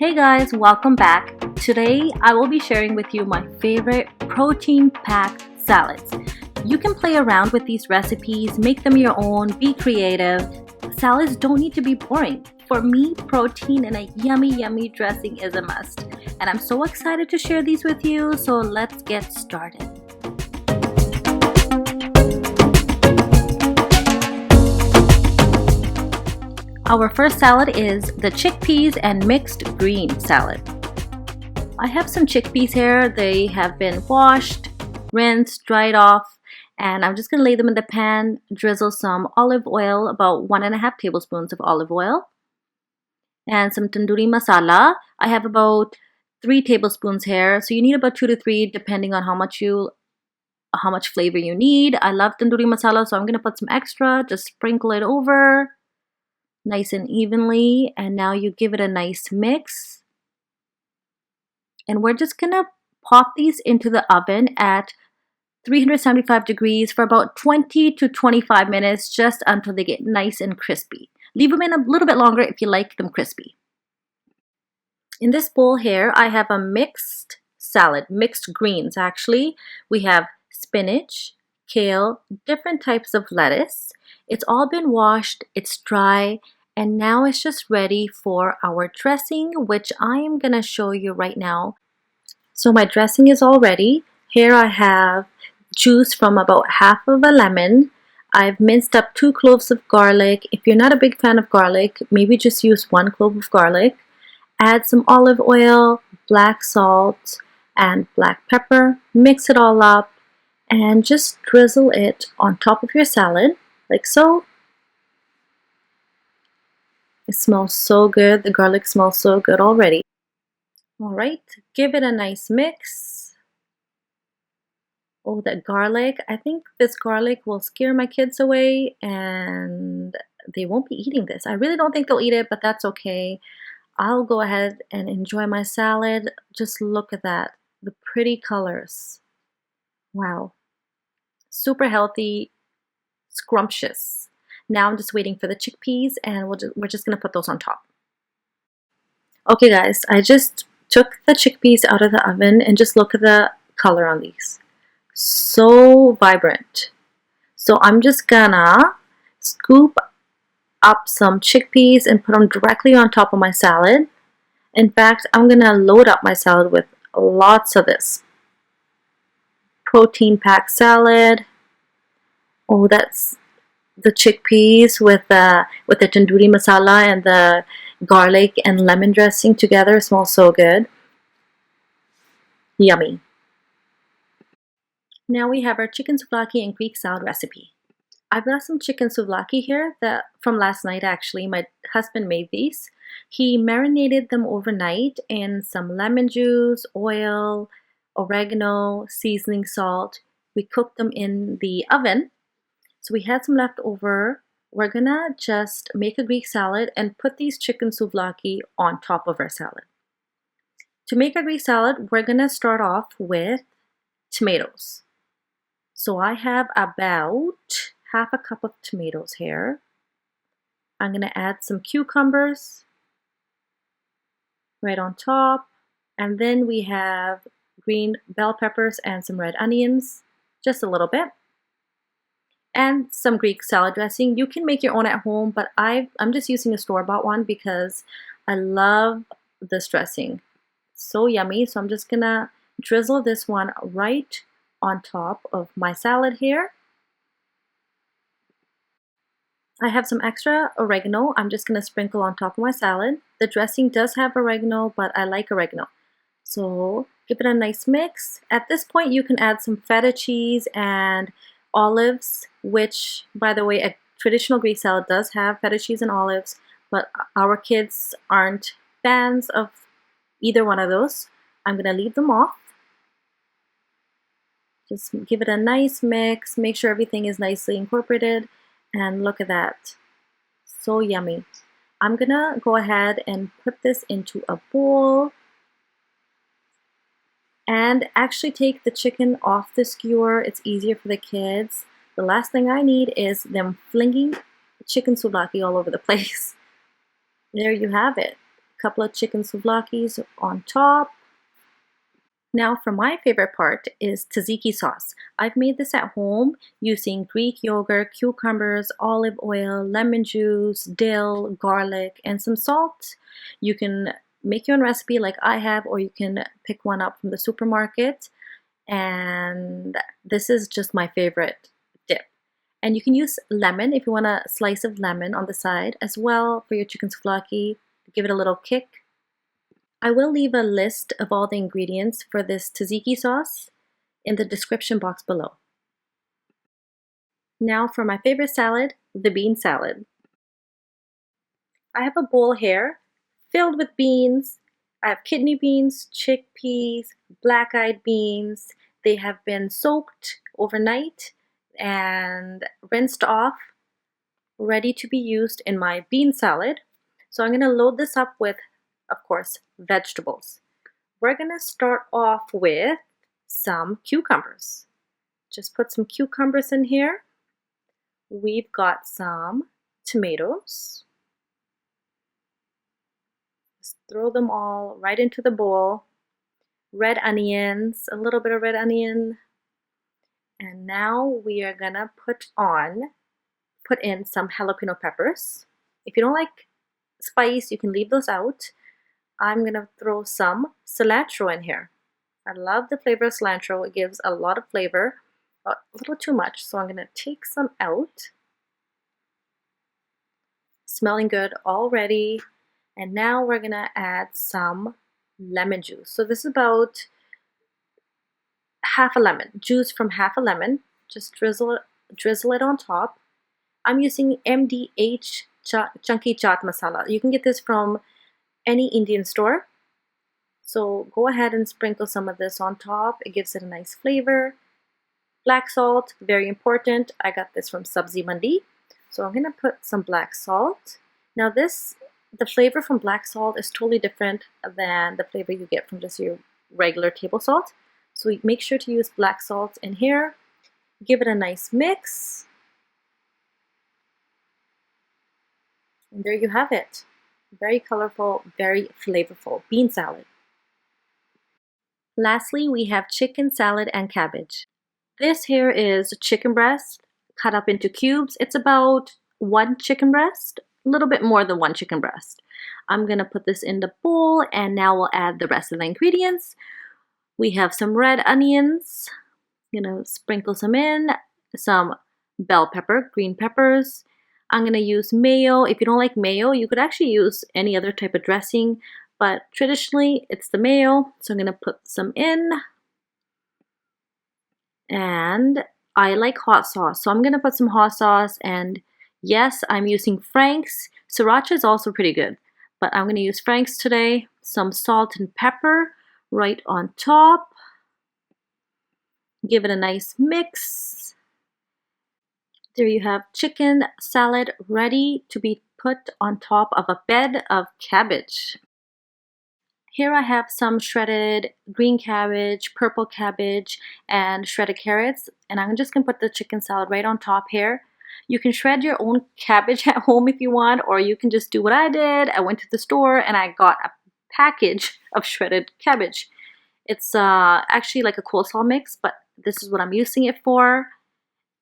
Hey guys, welcome back. Today I will be sharing with you my favorite protein-packed salads. You can play around with these recipes, make them your own, be creative. Salads don't need to be boring. For me, protein and a yummy dressing is a must. And I'm so excited to share these with you, so let's get started. Our first salad is the chickpeas and mixed green salad. I have some chickpeas here. They have been washed, rinsed, dried off, and I'm just going to lay them in the pan, drizzle some olive oil, about 1.5 tablespoons of olive oil, and some tandoori masala. I have about 3 tablespoons here, so you need about 2 to 3 depending on how much flavor you need. I love tandoori masala, so I'm going to put some extra, just sprinkle it over nice and evenly, and now you give it a nice mix. And we're just gonna pop these into the oven at 375 degrees for about 20 to 25 minutes, just until they get nice and crispy. Leave them in a little bit longer if you like them crispy. In this bowl here, I have a mixed salad, mixed greens actually. We have spinach, kale, different types of lettuce. It's all been washed, it's dry, and now it's just ready for our dressing, which I am going to show you right now. So my dressing is all ready. Here I have juice from about half of a lemon. I've minced up 2 cloves of garlic. If you're not a big fan of garlic, maybe just use 1 clove of garlic. Add some olive oil, black salt, and black pepper. Mix it all up and just drizzle it on top of your salad, like so. It smells so good. The garlic smells so good already. All right, give it a nice mix. Oh, that garlic. I think this garlic will scare my kids away and they won't be eating this. I really don't think they'll eat it, but that's okay. I'll go ahead and enjoy my salad. Just look at that, the pretty colors. Wow. Super healthy, scrumptious. Now I'm just waiting for the chickpeas, and we're just going to put those on top. Okay guys, I just took the chickpeas out of the oven and just look at the color on these. So vibrant. So I'm just gonna scoop up some chickpeas and put them directly on top of my salad. In fact, I'm gonna load up my salad with lots of this protein-packed salad. Oh, that's the chickpeas with the tandoori masala and the garlic and lemon dressing together. It smells so good. Yummy. Now we have our chicken souvlaki and Greek salad recipe. I've got some chicken souvlaki here from last night actually. My husband made these. He marinated them overnight in some lemon juice, oil, oregano, seasoning salt. We cooked them in the oven. So we had some left over. We're gonna just make a Greek salad and put these chicken souvlaki on top of our salad. To make a Greek salad, we're gonna start off with tomatoes. So I have about half a cup of tomatoes here. I'm gonna add some cucumbers right on top. And then we have green bell peppers and some red onions, just a little bit. And some Greek salad dressing. You can make your own at home, but I'm just using a store-bought one because I love this dressing. So yummy. So I'm just gonna drizzle this one right on top of my salad here. I have some extra oregano. I'm just gonna sprinkle on top of my salad. The dressing does have oregano, but I like oregano. So give it a nice mix. At this point, you can add some feta cheese and olives, which, by the way, a traditional Greek salad does have feta cheese and olives, but our kids aren't fans of either one of those. I'm gonna leave them off. Just give it a nice mix, make sure everything is nicely incorporated, and look at that. So yummy. I'm gonna go ahead and put this into a bowl and actually take the chicken off the skewer. It's easier for the kids. The last thing I need is them flinging chicken souvlaki all over the place. There you have it. couple of chicken souvlakis on top. Now for my favorite part is tzatziki sauce. I've made this at home using Greek yogurt, cucumbers, olive oil, lemon juice, dill, garlic, and some salt. You can make your own recipe like I have, or you can pick one up from the supermarket. And this is just my favorite dip. And you can use lemon if you want a slice of lemon on the side as well for your chicken souvlaki. Give it a little kick. I will leave a list of all the ingredients for this tzatziki sauce in the description box below. Now for my favorite salad, the bean salad. I have a bowl here filled with beans. I have kidney beans, chickpeas, black-eyed beans. They have been soaked overnight and rinsed off, ready to be used in my bean salad. So I'm going to load this up with, of course, vegetables. We're going to start off with some cucumbers. Just put some cucumbers in here. We've got some tomatoes. Just throw them all right into the bowl. Red onions, a little bit of red onion. And now we are going to put in some jalapeno peppers. If you don't like spice, you can leave those out. I'm going to throw some cilantro in here. I love the flavor of cilantro. It gives a lot of flavor, a little too much. So I'm going to take some out. Smelling good already. And now we're going to add some lemon juice. So this is about half a lemon. Juice from half a lemon. Just drizzle it on top. I'm using MDH Chunky Chaat Masala. You can get this from any Indian store. So go ahead and sprinkle some of this on top. It gives it a nice flavor. Black salt, very important. I got this from Sabzi Mandi. So I'm going to put some black salt. Now the flavor from black salt is totally different than the flavor you get from just your regular table salt. So make sure to use black salt in here. Give it a nice mix. And there you have it. Very colorful, very flavorful bean salad. Lastly, we have chicken salad and cabbage. This here is chicken breast cut up into cubes. It's about one chicken breast, a little bit more than one chicken breast. I'm going to put this in the bowl and now we'll add the rest of the ingredients. We have some red onions. I'm going to sprinkle some in, some bell pepper, green peppers. I'm going to use mayo. If you don't like mayo, you could actually use any other type of dressing, but traditionally it's the mayo. So I'm going to put some in. And I like hot sauce, so I'm going to put some hot sauce. And yes, I'm using Frank's. Sriracha is also pretty good, but I'm going to use Frank's today. Some salt and pepper right on top. Give it a nice mix. There you have chicken salad ready to be put on top of a bed of cabbage. Here I have some shredded green cabbage, purple cabbage, and shredded carrots. And I'm just going to put the chicken salad right on top here. You can shred your own cabbage at home if you want, or you can just do what I did. I went to the store and I got a package of shredded cabbage. It's actually like a coleslaw mix, but this is what I'm using it for.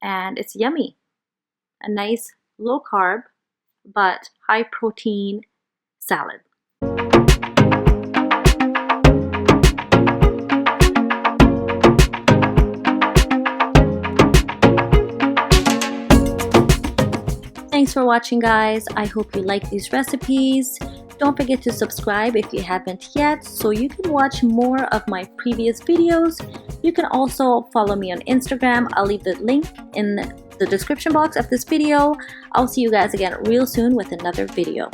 And it's yummy. A nice low carb but high protein salad. Thanks for watching, guys. I hope you like these recipes. Don't forget to subscribe if you haven't yet so you can watch more of my previous videos. You can also follow me on Instagram. I'll leave the link in the description box of this video. I'll see you guys again real soon with another video.